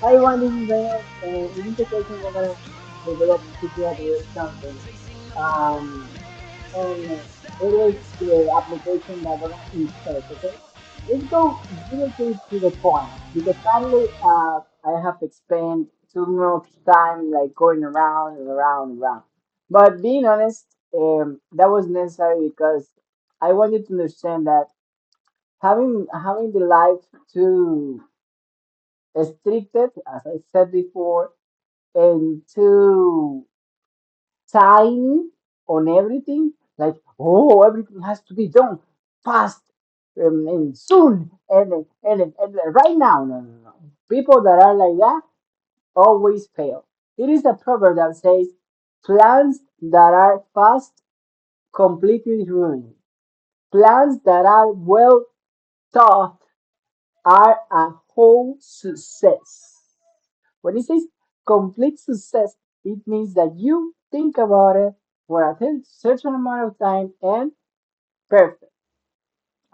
I want this internet, and in this occasion, we're gonna develop together something. Um, and it is the application that we're gonna insert. Okay, let's go directly to the point because sadly, I have to spend too much time like going around and around and around. But being honest, that was necessary because I wanted to understand that having the life too restricted, as I said before, and too tiny on everything. Like, oh, everything has to be done fast and soon and right now. No, no, no. People that are like that always fail. It is a proverb that says, plans that are fast completely ruin. Plans that are well thought are a whole success. When it says complete success, it means that you think about it for a certain amount of time and perfect.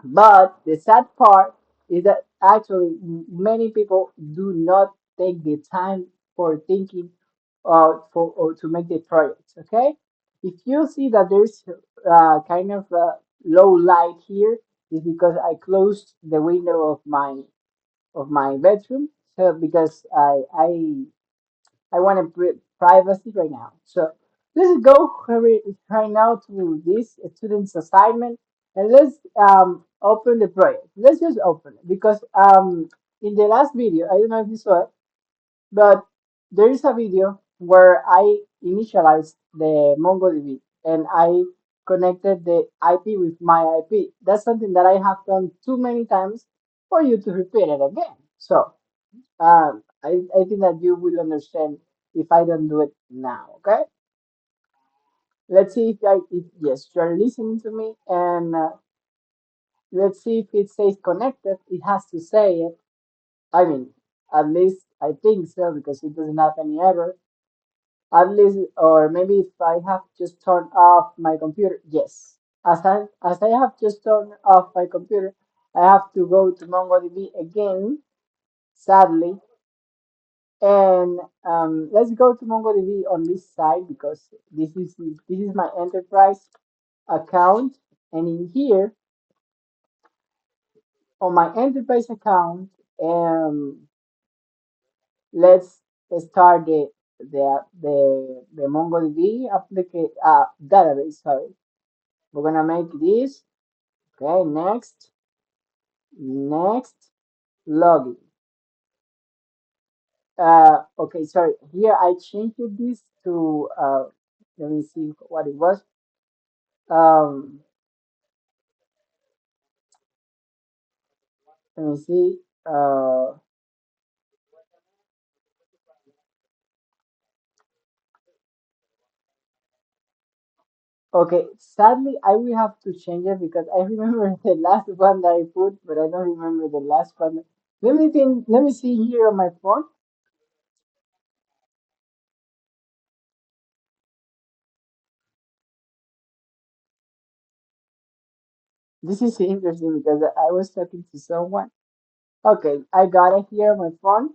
But the sad part is that actually many people do not take the time for thinking for or to make the projects. Okay, if you see that there's kind of low light here, is because I closed the window of my bedroom. So because I want to privacy right now. So let's go right now to this student's assignment and let's open the project. Let's just open it because in the last video, I don't know if you saw it, but there is a video where I initialized the MongoDB and I connected the IP with my IP. That's something that I have done too many times for you to repeat it again. So I think that you will understand if I don't do it now. Okay, let's see if yes, you're listening to me, and let's see if it says connected. It has to say it. I mean, at least I think so because it doesn't have any error. At least, or maybe if I have just turned off my computer, yes. As I have just turned off my computer, I have to go to MongoDB again. Sadly, and let's go to MongoDB on this side because this is my enterprise account. And in here, on my enterprise account, let's start the MongoDB database. Sorry, we're gonna make this. Okay, next, login. Okay, sorry. Here I changed this to let me see what it was. Um, Let me see. Okay, sadly, I will have to change it because I remember the last one that I put, but I don't remember the last one. Let me see here on my phone. This is interesting because I was talking to someone. Okay, I got it here on my phone,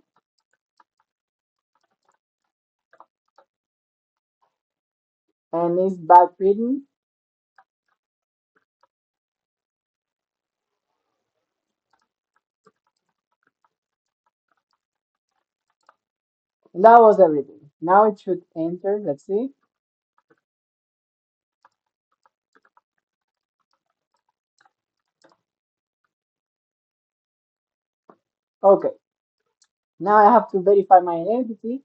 and it's back written. And that was everything. Now it should enter. Let's see. Okay, now I have to verify my identity.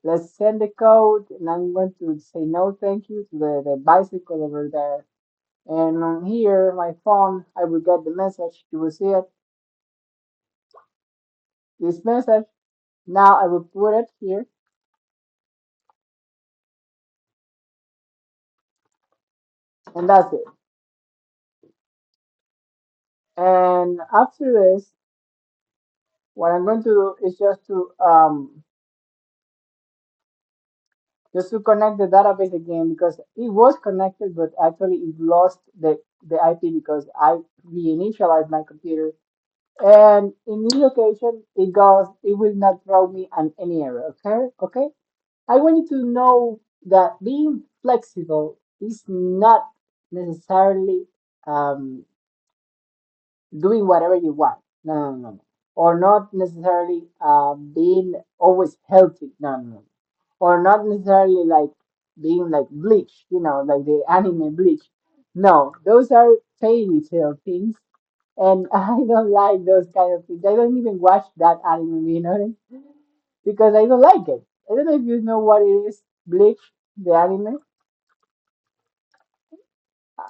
Let's send the code, and I'm going to say no thank you to the bicycle over there. And on here, my phone, I will get the message. You will see it. This message. Now I will put it here. And that's it. And after this, what I'm going to do is just to connect the database again because it was connected, but actually it lost the IP because I reinitialized my computer And in this occasion, it will not throw me an any error. Okay, okay. I want you to know that being flexible is not necessarily um, doing whatever you want. No, no, no, no. Or not necessarily being always healthy. No, no, no. Or not necessarily like being like Bleach, like the anime Bleach. No, those are fairy tale things, and I don't like those kind of things. I don't even watch that anime, because I don't like it. I don't know if you know what it is, Bleach, the anime.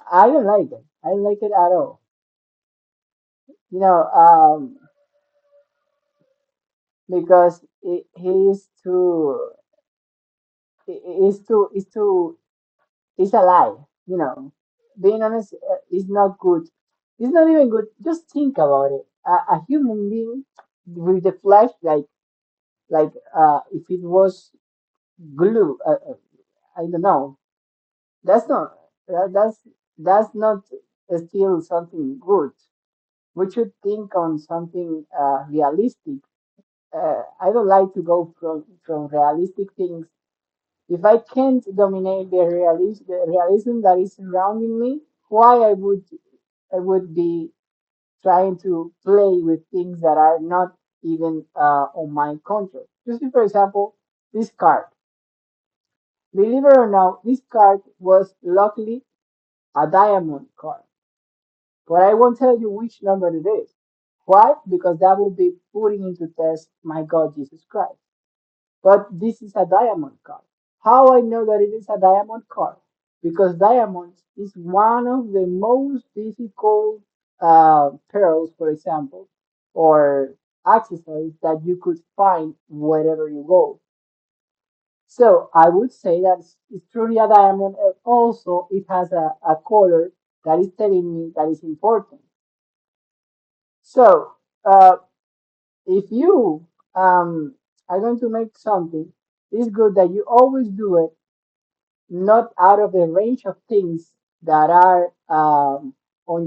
I don't like it. I don't like it at all. You know, because he is too, is too, it's a lie. Being honest is not good. It's not even good. Just think about it. A human being with the flesh, like if it was glue, I don't know. That's not that's not still something good. We should think on something realistic. I don't like to go from realistic things. If I can't dominate the realism that is surrounding me, why I would be trying to play with things that are not even on my control. Just for example, this card. Believe it or not, this card was luckily a diamond card, but I won't tell you which number it is. Why? Because that would be putting into test my God Jesus Christ. But this is a diamond card. How I know that it is a diamond card? Because diamonds is one of the most difficult pearls, for example, or accessories that you could find wherever you go. So I would say that it's truly a diamond, and also it has a color that is telling me that is important. So if you are going to make something, it's good that you always do it not out of the range of things that are on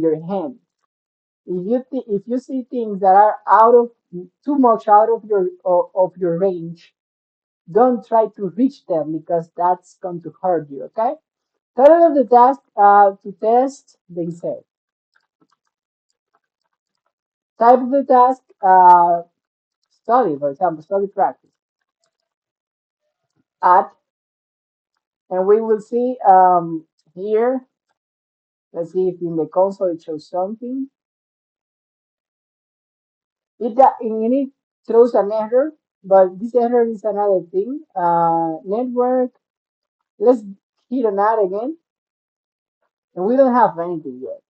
your hand. If you see things that are out of too much out of your range, don't try to reach them because that's going to hurt you. Okay. Title of the task to test the say. Type of the task study, for example, study practice. Add, and we will see here. Let's see if in the console it shows something. It throws an error, but this error is another thing. Network. Let's hit on that again, and we don't have anything yet.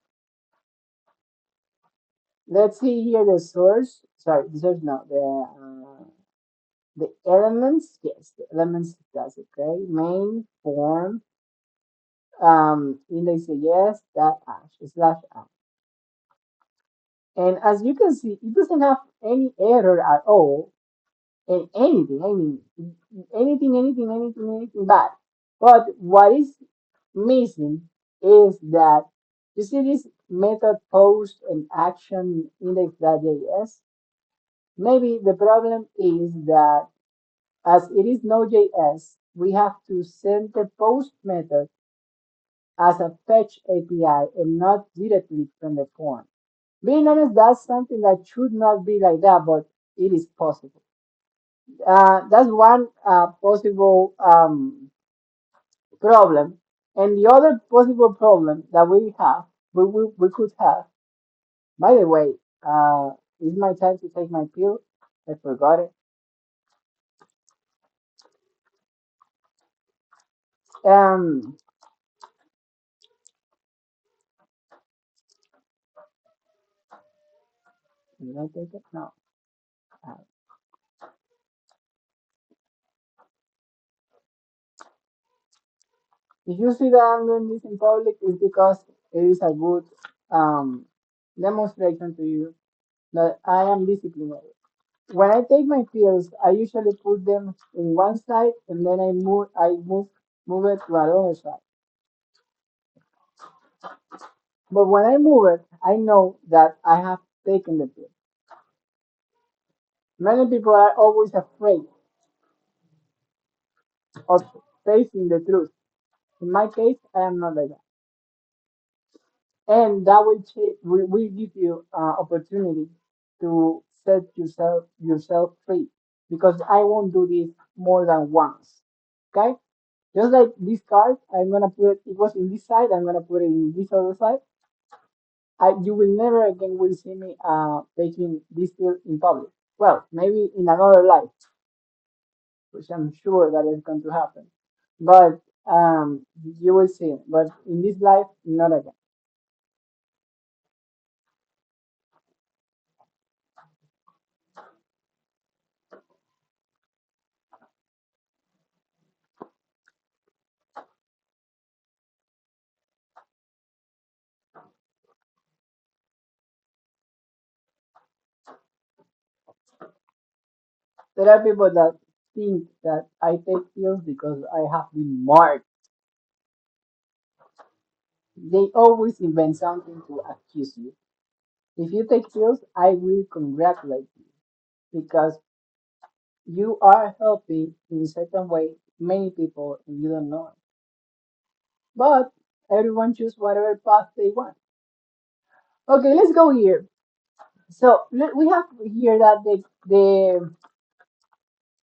Let's see here the source. Sorry, the source no. The elements. Yes, the elements. That's okay. Main form. Index yes. That hash slash app. And as you can see, it doesn't have any error at all and anything. I mean, anything bad. But what is missing is that you see this method post and action index.js. Maybe the problem is that as it is Node.js, we have to send the post method as a fetch API and not directly from the form. Being honest, that's something that should not be like that, but it is possible. That's one possible problem. And the other possible problem that we could have, by the way, is my time to take my pill? I forgot it. Um, did I take it? No. Uh, if you see that I'm doing this in public, it's because it is a good um, demonstration to you that I am disciplined. When I take my pills, I usually put them in one side and then I move it to another side. But when I move it, I know that I have taken the pill. Many people are always afraid of facing the truth. In my case, I am not like that. And that will give you opportunity to set yourself free because I won't do this more than once. Okay? Just like this card, I'm gonna put it was in this side, I'm gonna put it in this other side. You will never again will see me taking this pill in public. Well, maybe in another life, which I'm sure that is going to happen. But you will see. But in this life, not again. There are people that think that I take pills because I have been marked. They always invent something to accuse you. If you take pills, I will congratulate you because you are helping in a certain way many people and you don't know it. But everyone choose whatever path they want. Okay, let's go here. So we have here that the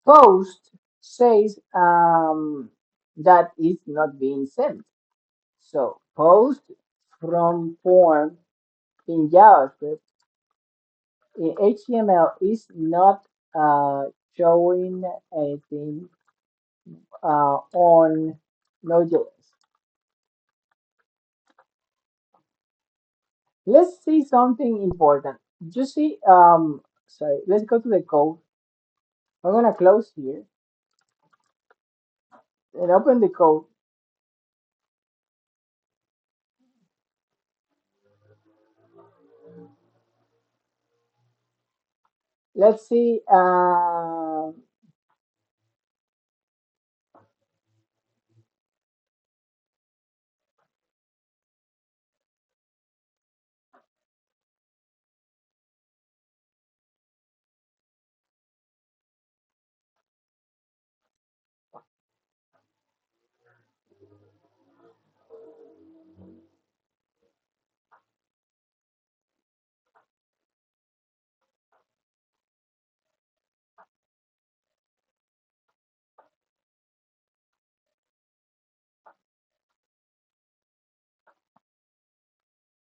post says that it's not being sent. So post from form in JavaScript in HTML is not showing anything on Node.js. Let's see something important. You see, sorry, let's go to the code. I'm gonna close here and open the code. Let's see.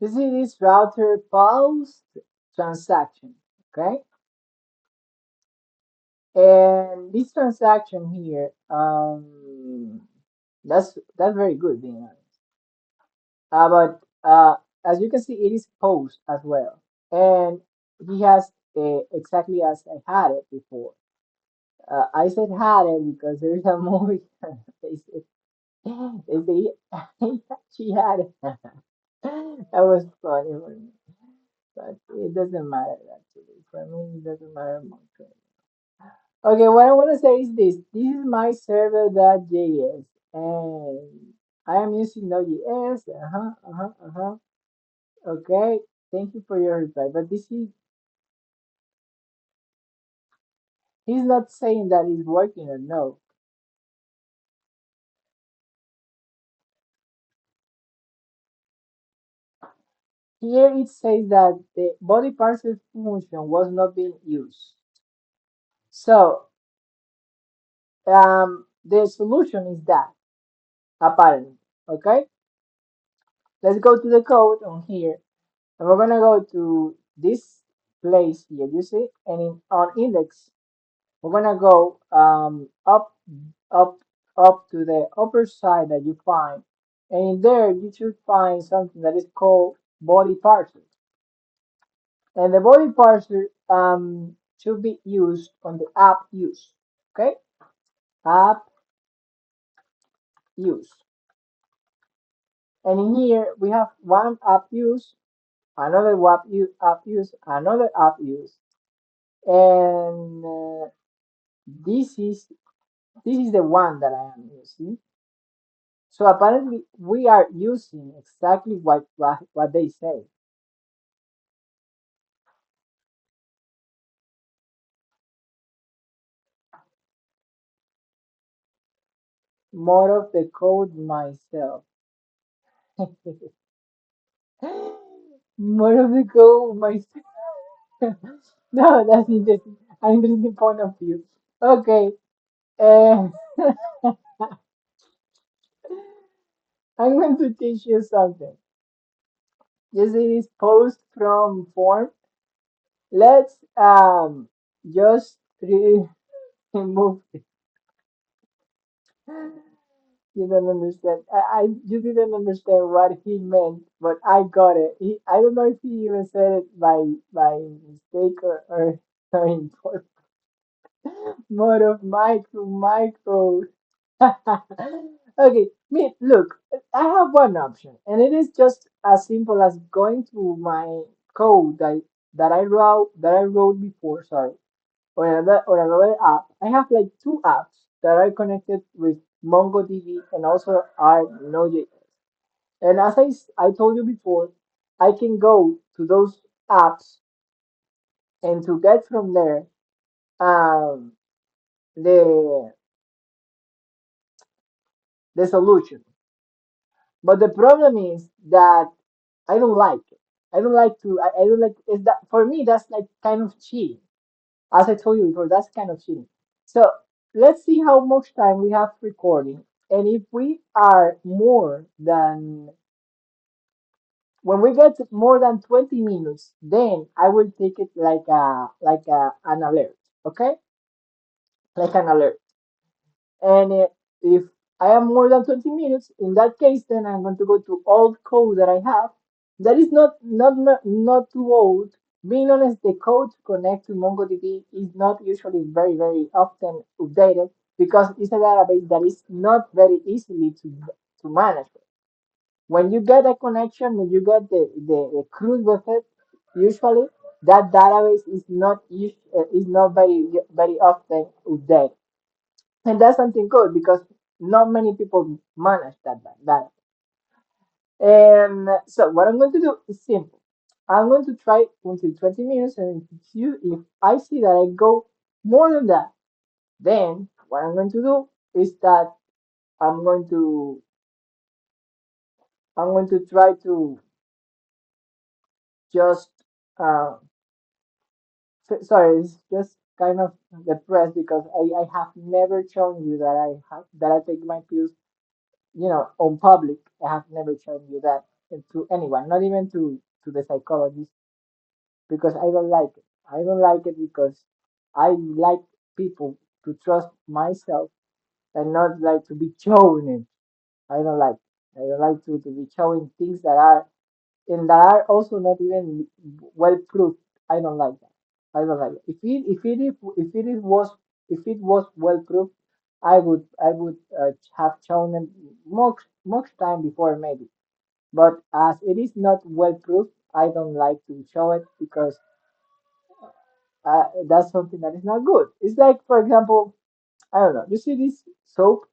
You see this router post transaction, okay? And this transaction here, that's very good, being honest. But as you can see, it is post as well, and he has exactly as I had it before. I said had it because there's a movie. they said, they say she had it. That was funny for me, but it doesn't matter actually. For me, it doesn't matter much. Okay, what I want to say is this. This is my server.js and I am using Node.js. Uh-huh, uh-huh, uh-huh. Okay, thank you for your reply. But this is, he's not saying that it's working or no. Here it says that the body parser function was not being used. So, the solution is that, apparently. Okay, let's go to the code on here. And we're gonna go to this place here, you see? And on index, we're gonna go up, up to the upper side that you find. And in there, you should find something that is called body parser. And the body parser should be used on the app use. Okay? App use. And in here, we have one app use, another app use, another app use. And this is this is the one that I am using. So apparently we are using exactly what they say. more of the code myself. More of the code myself. No, that's interesting. An interesting point of view. Okay, uh, I'm going to teach you something. You see this post from form? Let's just remove. You don't understand. You didn't understand what he meant, but I got it. I don't know if he even said it by mistake or in purpose. More of micro. Okay, me, look, I have one option, and it is just as simple as going to my code that I wrote before, sorry, or another app. I have like two apps that are connected with MongoDB and also are Node.js. And as I told you before, I can go to those apps and to get from there um, the the solution. But the problem is that I don't like it. I don't like is that for me that's like kind of cheating. As I told you before, that's kind of cheating. So let's see how much time we have recording. And if we are more than when we get more than 20 minutes, then I will take it like an alert. Okay? Like an alert. And if I am more than 20 minutes, in that case, then I'm going to go to old code that I have. That is not too old. Being honest, the code to connect to MongoDB is not usually very often updated because it's a database that is not very easily to manage. When you get a connection, when you get the cruise with it, usually that database is not very often updated. And that's something good because not many people manage that. And so what I'm going to do is simple. I'm going to try until 20 minutes, and if I see that I go more than that, then what I'm going to do is that I'm going to I'm going to try to just uh, sorry, it's just kind of depressed because I have never shown you that I take my pills, on public. I have never shown you that to anyone, not even to the psychologist, because I don't like it. I don't like it because I like people to trust myself and not like to be shown it. I don't like. I don't like to be showing things that are also not even well proved. I don't like that. I don't like it. If it was well proved, I would have shown them much time before maybe. But as it is not well proved, I don't like to show it because that's something that is not good. It's like, for example, I don't know. You see this soap?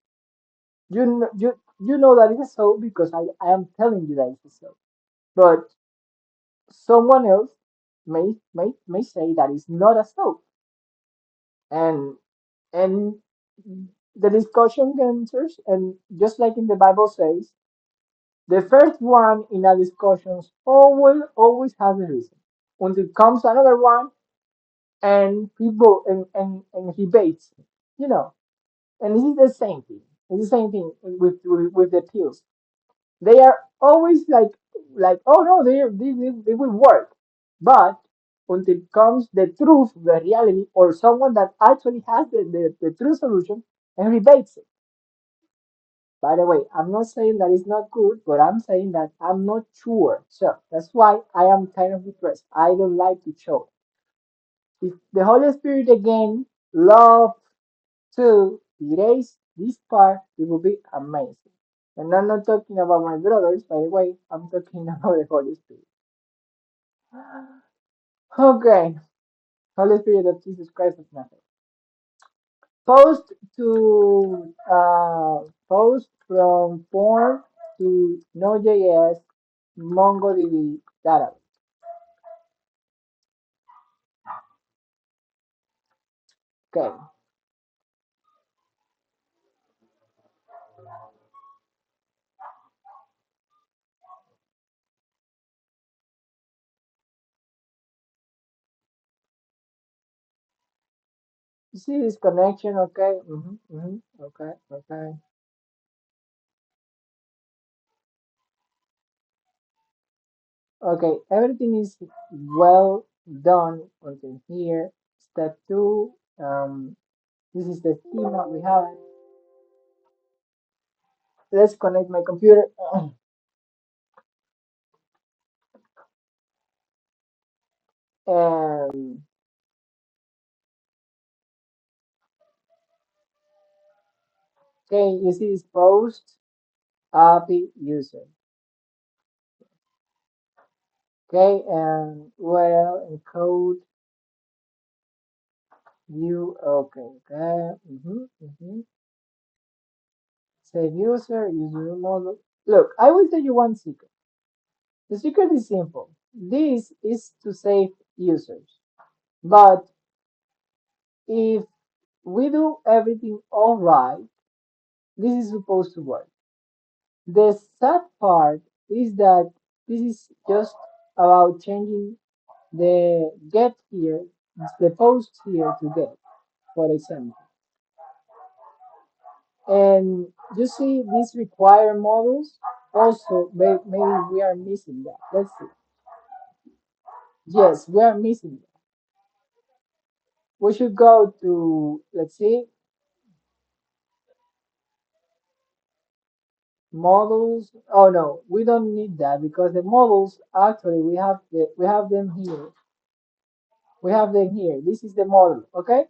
You know that it's a soap because I am telling you that it's a soap. But someone else may say that it's not a soap, and and the discussion enters, and just like in the Bible says, the first one in a discussion always has a reason. Until comes another one, and and he baits, you know. And this is the same thing. It's the same thing with the pills. They are always like oh no, they will work, but until comes the truth, the reality, or someone that actually has the true solution and rebates it. By the way, I'm not saying that it's not good, but I'm saying that I'm not sure. So that's why I am kind of depressed. I don't like to show. If the Holy Spirit again love to erase this part, it will be amazing. And I'm not talking about my brothers, by the way, I'm talking about the Holy Spirit. Okay, Holy Spirit of Jesus Christ of Nazareth. Post to post from form to Node.js MongoDB database. Okay, You see this connection, okay? Okay, okay. Okay, everything is well done until here. Step two, this is the schema we have. Let's connect my computer. And okay, you see this post API user. Okay, and URL and code view. Okay, okay. Save user, user model. Look, I will tell you one secret. The secret is simple. This is to save users. But if we do everything all right, this is supposed to work. The sad part is that this is just about changing the get here, the post here to get, for example. And you see these require models. Also, maybe we are missing that. Let's see. Yes, we are missing that. We should go to, let's see, models. Oh no, we don't need that because the models actually we have them here. We have them here. This is the model, okay?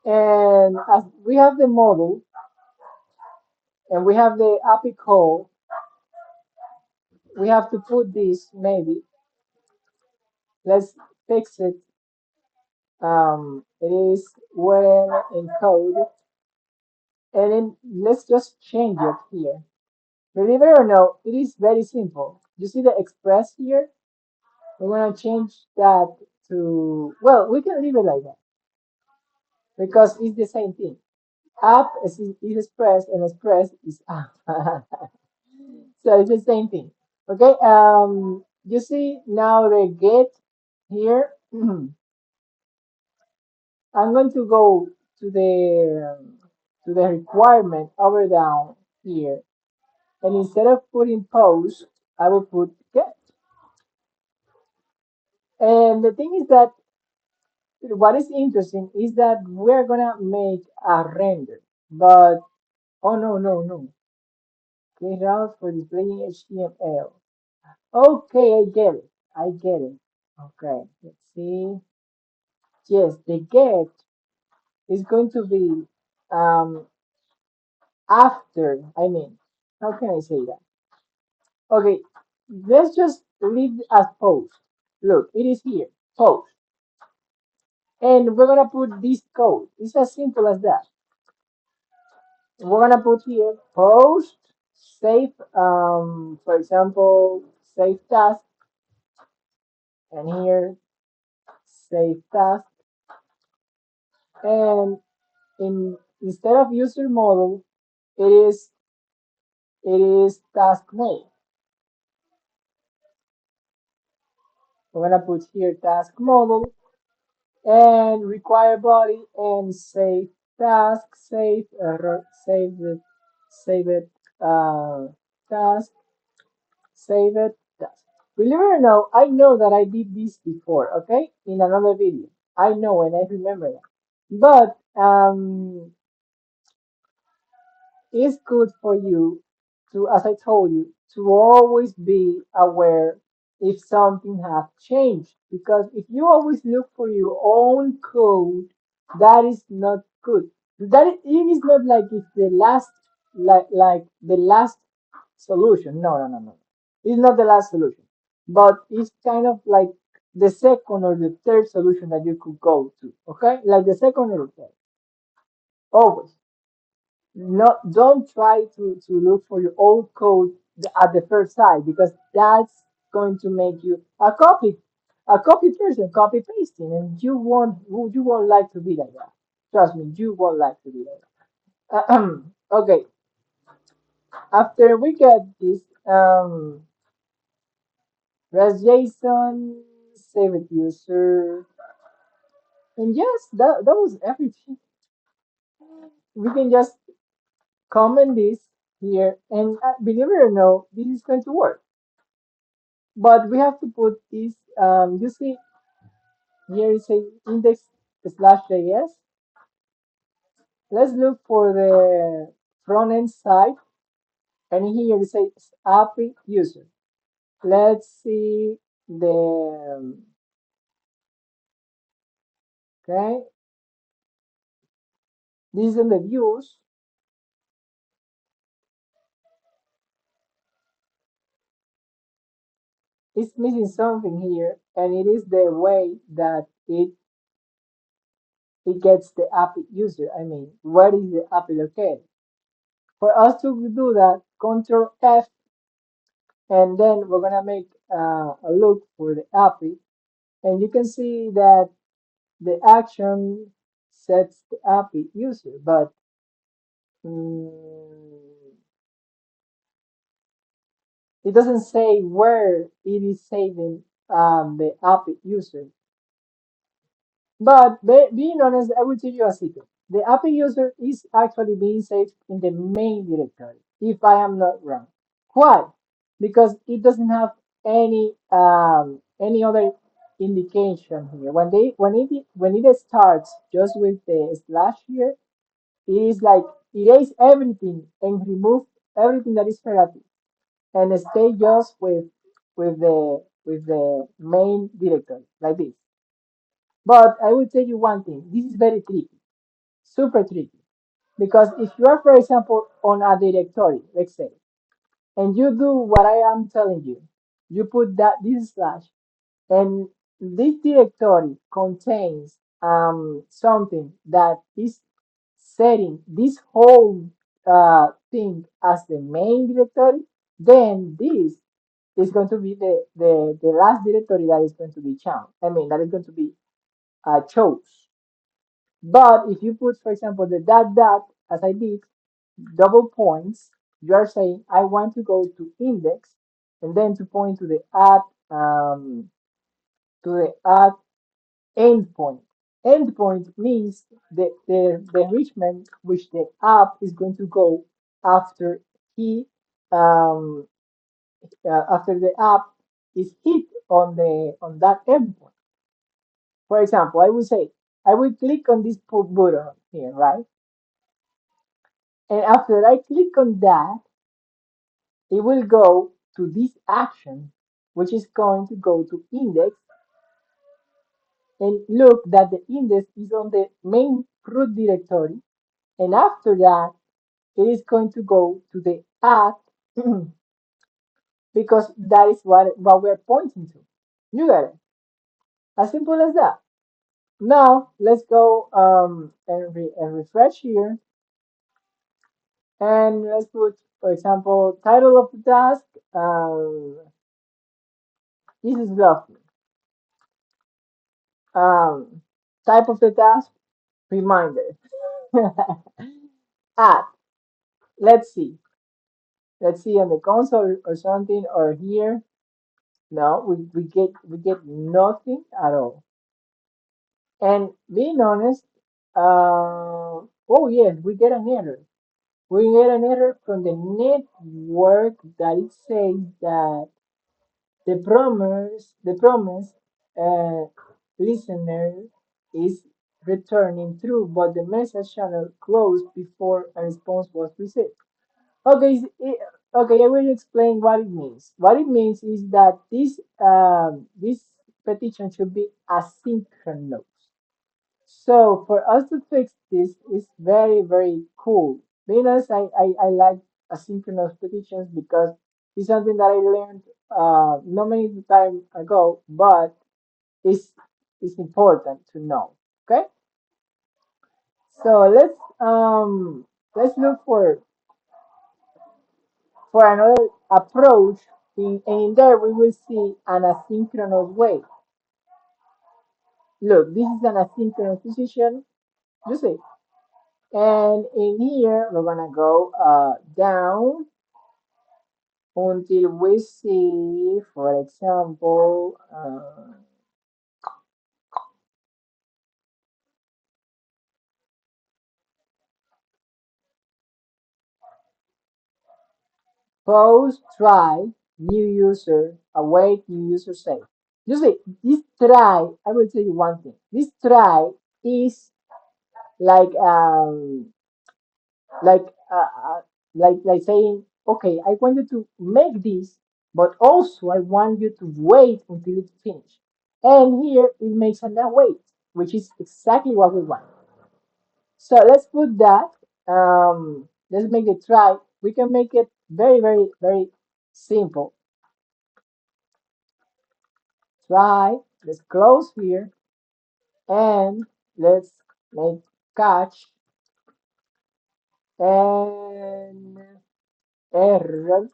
And as we have the model and we have the API call, we have to put this maybe. Let's fix it. It is well encode, and then let's just change it here. Believe it or not, it is very simple. You see the express here? We're gonna change that to, well, we can leave it like that because it's the same thing. App is express and express is app. So it's the same thing. Okay, you see now the get here. I'm going to go to the requirement over down here, and instead of putting post, I will put get. And the thing is that what is interesting is that we're gonna make a render, but oh no, create routes for displaying HTML. Okay, I get it. I get it. Okay, let's see. Yes, the get is going to be um after. I mean, how can I say that? Okay, let's just leave it as post. Look, it is here, post, and we're gonna put this code. It's as simple as that. We're gonna put here post save for example save task and here save task and in instead of user model it is task mode. We're gonna put here task model and require body and save task save it save it task save it task. Believe it or not, I know that I did this before, okay, in another video. I know and I remember that, but it's good for you to, as I told you, to always be aware if something have changed. Because if you always look for your own code, that is not good. It is not like it's the last like the last solution. No. It's not the last solution. But it's kind of like the second or the third solution that you could go to. Okay? Like the second or the third. Always. No, don't try to look for your old code at the first side because that's going to make you a copy person, copy pasting, and you won't like to be like that. Trust me, you won't like to be like that. Okay, after we get this REST JSON, save it user, And yes, that was everything. We can just comment this here, and believe it or not, this is going to work. But we have to put this. You see, here is a index slash JS. Let's look for the front end side, and here it says API user. Let's see the okay. This is in the views. It's missing something here, and it is the way that it gets the API user. I mean, where is the API located? For us to do that, Control F, and then we're gonna make a look for the API, and you can see that the action sets the API user, but mm, it doesn't say where it is saving the API user. But being honest, I will tell you a secret. The API user is actually being saved in the main directory, if I am not wrong. Why? Because it doesn't have any other indication here. When it starts just with the slash here, it is like erase everything and remove everything that is relative and stay just with the main directory like this. But I will tell you one thing. This is very tricky, super tricky. Because if you are, for example, on a directory, let's say, and you do what I am telling you, you put that this slash, and this directory contains something that is setting this whole thing as the main directory, then this is going to be the last directory that is going to be chosen. I mean, that is going to be chose. But if you put, for example, the dot dot, as I did, double points, you are saying I want to go to index and then to point to the add endpoint. Endpoint means the enrichment which the app is going to go after he um, after the app is hit on that endpoint. For example, I would say I will click on this button here, right? And after I click on that, it will go to this action, which is going to go to index and look that the index is on the main root directory. And after that, it is going to go to the add because that is what we're pointing to. You got it. As simple as that. Now let's go and refresh here. And let's put, for example, title of the task. This is lovely. Um, type of the task, reminder. Add. Let's see. Let's see on the console or something or here. No, we get nothing at all. And being honest, oh yes, we get an error. We get an error from the network that it says that the promise uh, listener is returning true, but the message channel closed before a response was received. Okay, okay, I will explain what it means. What it means is that this petition should be asynchronous. So for us to fix this is very, very cool. Being honest, I like asynchronous petitions because it's something that I learned not many time ago, but it's it's important to know. Okay, so let's look for another approach. And in there we will see an asynchronous way. Look, this is an asynchronous position. You see, and in here we're gonna go down until we see, for example, Pause, try, new user, await, new user save. You see, this try, I will tell you one thing. This try is like like uh, uh, like saying, okay, I want you to make this, but also I want you to wait until it's finished. And here it makes an await, which is exactly what we want. So let's put that. Let's make it try. We can make it very, very, very simple. Try. Let's close here and let's make catch and error.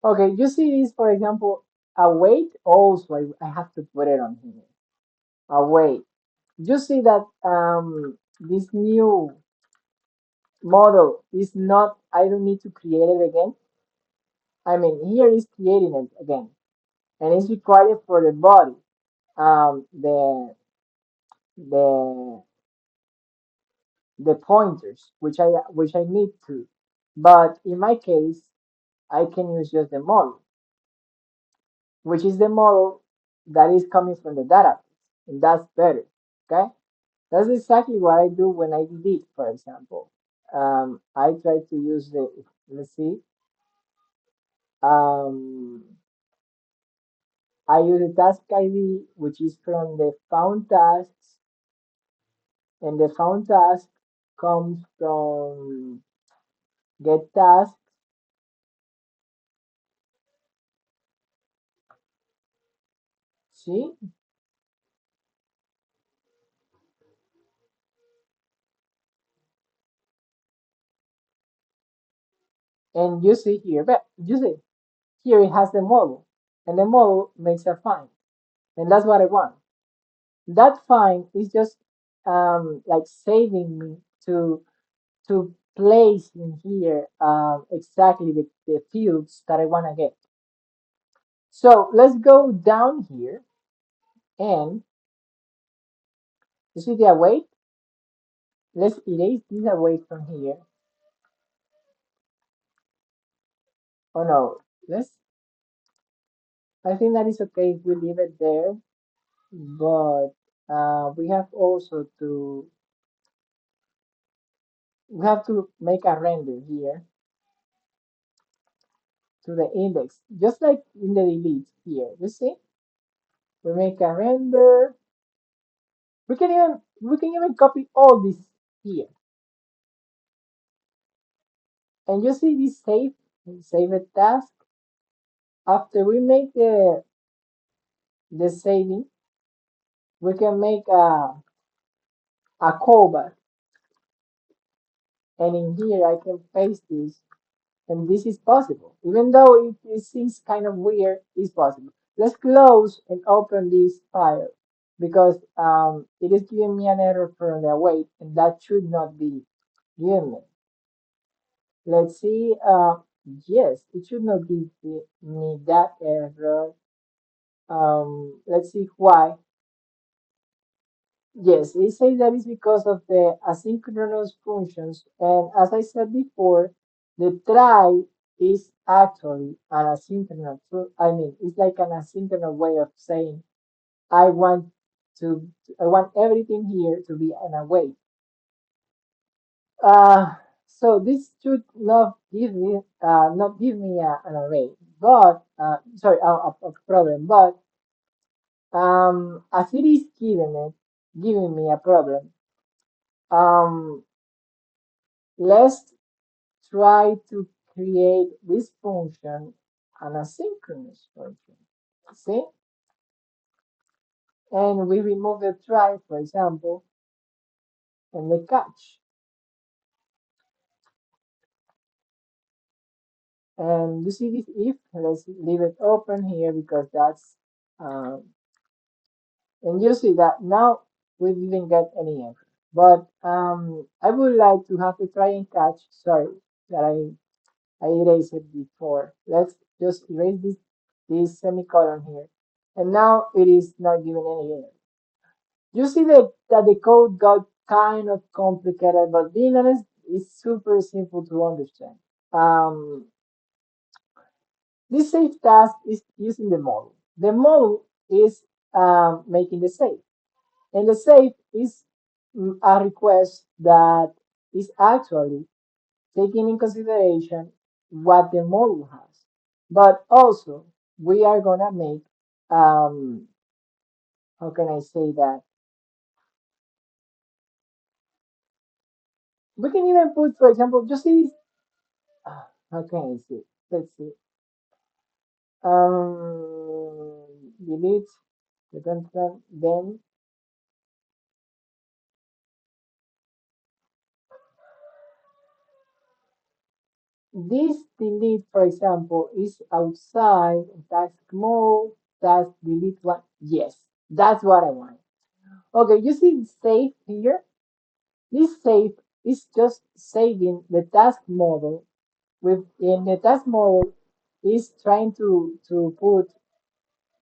Okay, you see this, for example, await also, I have to put it on here. Await. You see that this new model is not, I don't need to create it again. I mean, here is creating it again, and it's required for the body, the the pointers, which I need to. But in my case, I can use just the model, which is the model that is coming from the database, and that's better. Okay, that's exactly what I do when I delete, for example. I try to use the, let's see, um, I use the task ID, which is from the found tasks, and the found task comes from get task. See, and you see here, but you see here it has the model, and the model makes a find, and that's what I want. That find is just like saving me to place in here exactly the fields that I want to get. So let's go down here and you see the await. Let's erase this away from here. Oh no, let's. I think that is okay if we leave it there, but we have also to we have to make a render here to the index, just like in the delete here. You see, we make a render. We can even copy all this here, and you see this save a task. After we make the saving, we can make a callback, and in here I can paste this, and this is possible. Even though it seems kind of weird, it's possible. Let's close and open this file because it is giving me an error from the await, and that should not be given me. Let's see. Yes, it should not give me that error. Let's see why. Yes, it says that is because of the asynchronous functions. And as I said before, the try is actually an asynchronous. I mean, it's like an asynchronous way of saying I want to. I want everything here to be an await. Uh, so this should not give me an array, but sorry, a problem. But as it is giving me a problem. Um, let's try to create this function an asynchronous function. See? And we remove the try, for example, and the catch. And you see this if, let's leave it open here because that's, um, and you see that now we didn't get any error. But I would like to have to try and catch, sorry, that I erased it before. Let's just erase this semicolon here. And now it is not giving any error. You see that the code got kind of complicated, but being honest, it's super simple to understand. Um, this save task is using the model. The model is making the save, and the save is a request that is actually taking in consideration what the model has. But also, we are gonna make, how can I say that? We can even put, for example, just see, how can I say? Let's see. Delete the content, then this delete, for example, is outside task mode, task delete one. Yes, that's what I want. Okay, you see save here? This save is just saving the task model within the task model is trying to put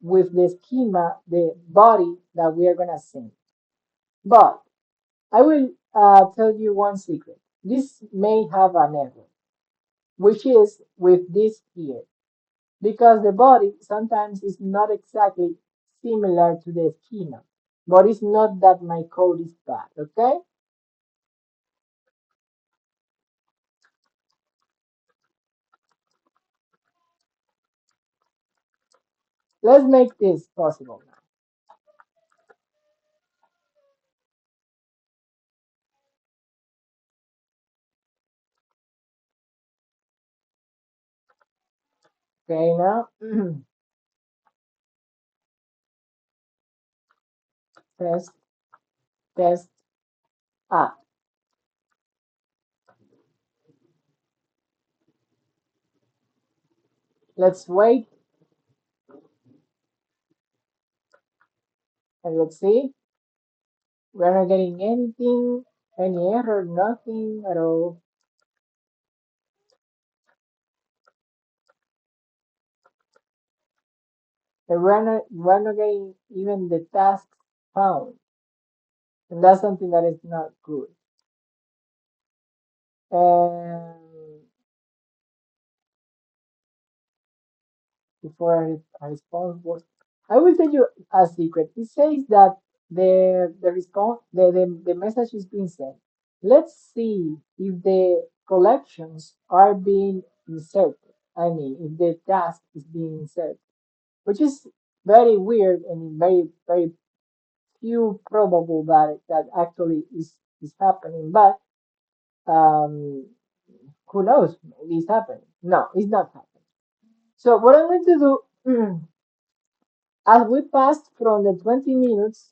with the schema the body that we are gonna send. But I will tell you one secret. This may have an error, which is with this here, because the body sometimes is not exactly similar to the schema. But it's not that my code is bad, okay? Let's make this possible now. Okay, now test, test, ah. Let's wait and let's see. We're not getting anything, any error, nothing at all. And we're not getting even the task found. And that's something that is not good. And before I respond, I will tell you a secret. It says that the response the message is being sent. Let's see if the collections are being inserted. I mean, if the task is being inserted, which is very weird and very few probable that that actually is happening. But um, who knows? Maybe it's happening. No, it's not happening. So what I'm going to do, as we passed from the 20 minutes,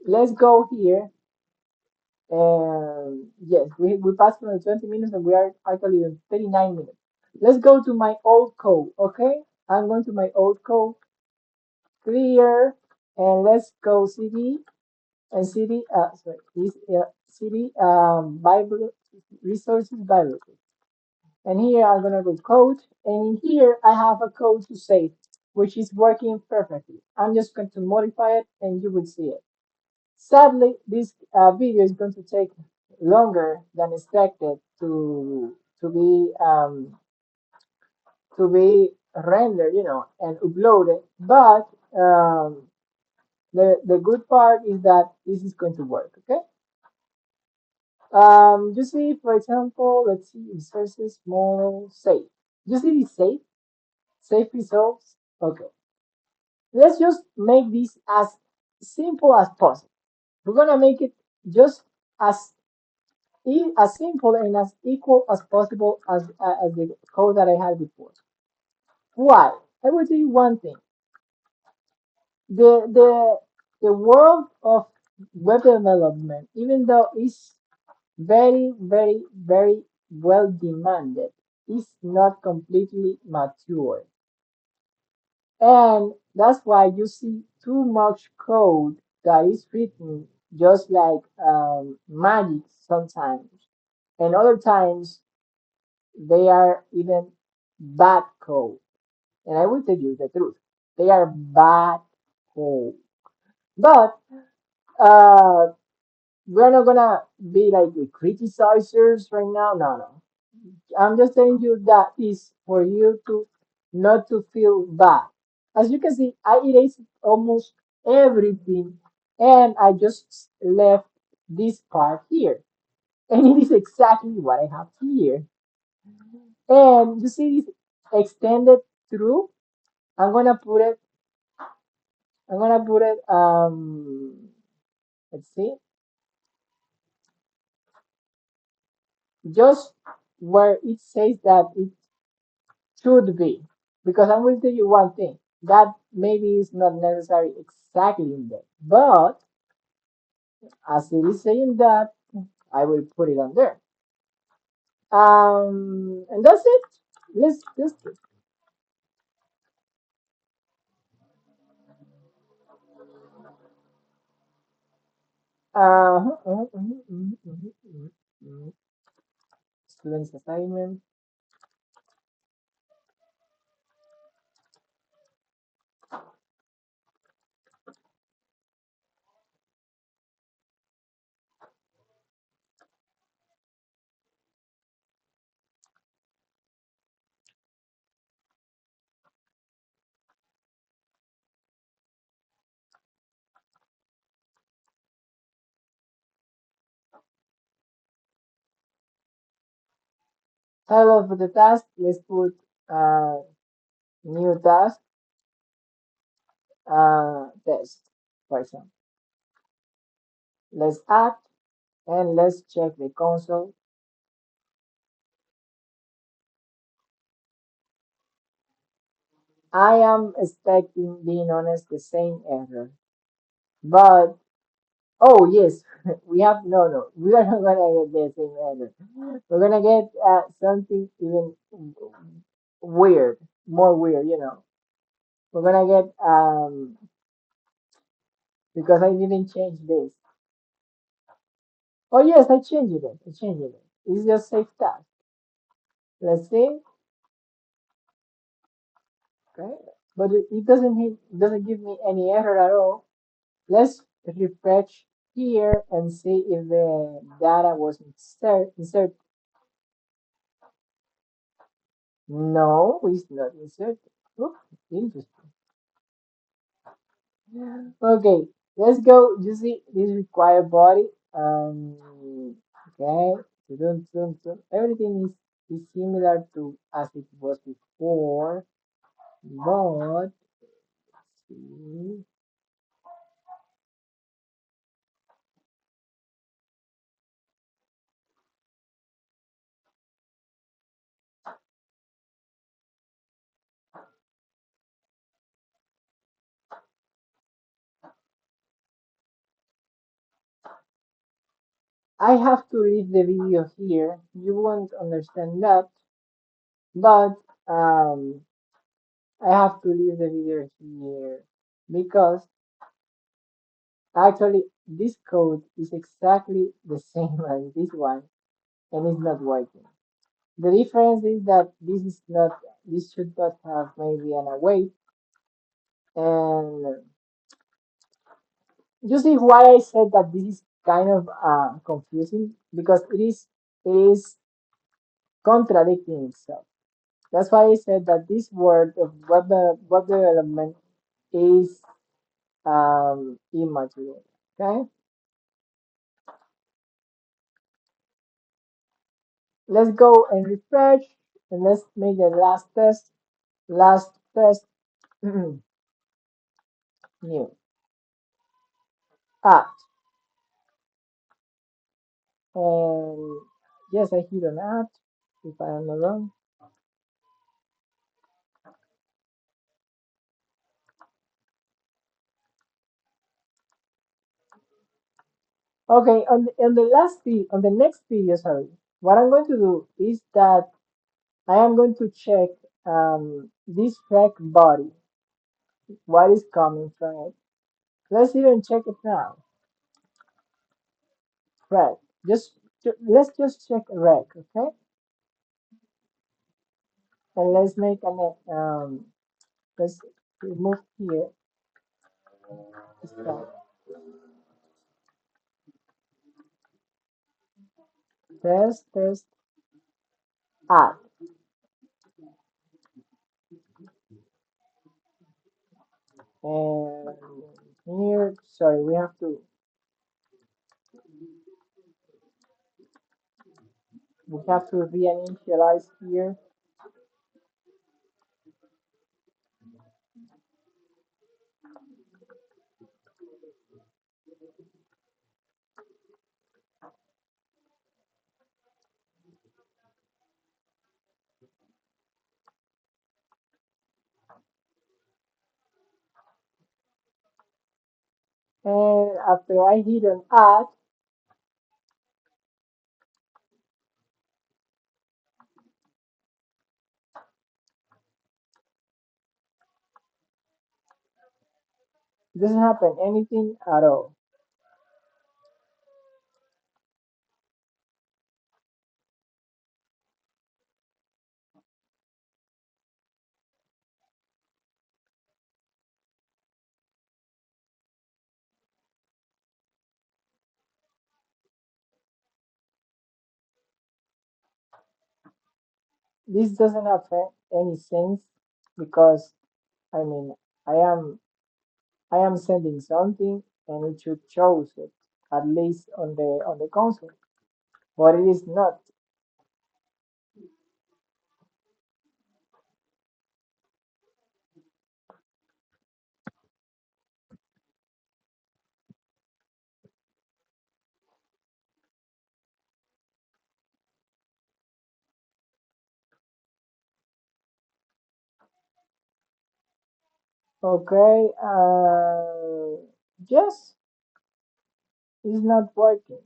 let's go here. Yes, we passed from the 20 minutes and we are actually in 39 minutes. Let's go to my old code, okay? I'm going to my old code, clear, and let's go cd and cd, sorry, this cd Bible resources bibliothèque. And here I'm gonna go code, and in here I have a code to save, which is working perfectly. I'm just going to modify it, and you will see it. Sadly, this video is going to take longer than expected to be rendered, and uploaded. But the good part is that this is going to work. Okay. You see, for example, let's see, resources, model, save. You see this save results. Okay. Let's just make this as simple as possible. We're gonna make it just as as simple and as equal as possible as the code that I had before. Why? I will tell you one thing. The world of web development, even though it's very well demanded is not completely mature. And that's why you see too much code that is written just like magic sometimes. And other times they are even bad code. And I will tell you the truth. They are bad code. But uh, we're not gonna be like the criticizers right now. No, no. I'm just telling you that is for you to not to feel bad. As you can see, I erased almost everything and I just left this part here. And it is exactly what I have here. And you see this extended through. I'm gonna put it, I'm gonna put it, let's see, just where it says that it should be. Because I'm going to tell you one thing that maybe is not necessary exactly in there, but as it is saying that, I will put it on there. And that's it. Let's students assignment. Title of the task. Let's put new task test, for example. Let's add and let's check the console. I am expecting, being honest, the same error. But oh yes, we have we are not gonna get the same error. We're gonna get something even weird, more weird. We're gonna get because I didn't change this. Oh yes, I changed it. I changed it. It's just save task. Let's see. Okay, but it doesn't give me any error at all. Let's refresh here and see if the data was insert. No, it's not inserted. Oh, interesting. Okay, let's go. You see this required body. Okay. Dun, dun, dun. Everything is similar to as it was before, but see, I have to leave the video here. You won't understand that, but um, I have to leave the video here because actually this code is exactly the same as this one and it's not working. The difference is that this should not have maybe an await. And you see why I said that this is kind of confusing because it is contradicting itself. That's why I said that this word of web development is immature. Okay, let's go and refresh and let's make the last test. Last test new add. And yes, I hit on add if I am not wrong. Okay, on the next video, sorry. What I'm going to do is that I am going to check this rec body, what is coming from it. Let's even check it now. Rec. Let's just check rec, okay? And let's make an let's remove here. Start. Test add. And here, sorry, we have to reinitialize here. And after I hit on add, it doesn't happen anything at all. This doesn't have any sense because I mean I am I am sending something and it should show it at least on the console, but it is not. Okay, yes, it's not working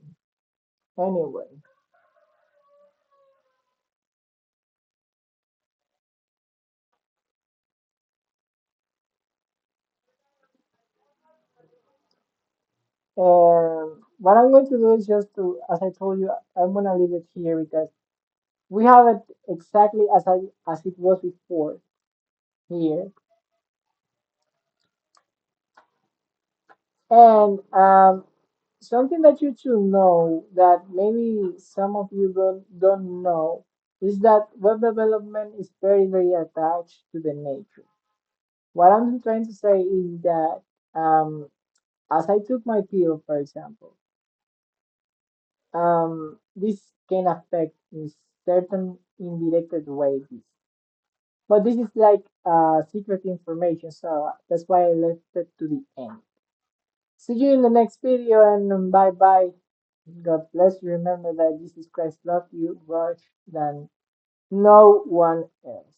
anyway. And what I'm going to do is just to, as I told you, I'm gonna leave it here because we have it exactly as it was before here. And something that you should know that maybe some of you don't know is that web development is very attached to the nature. What I'm trying to say is that as I took my field, for example, this can affect in certain indirected ways. But this is like secret information, so that's why I left it to the end. See you in the next video and bye bye. God bless you. Remember that Jesus Christ loved you much than no one else.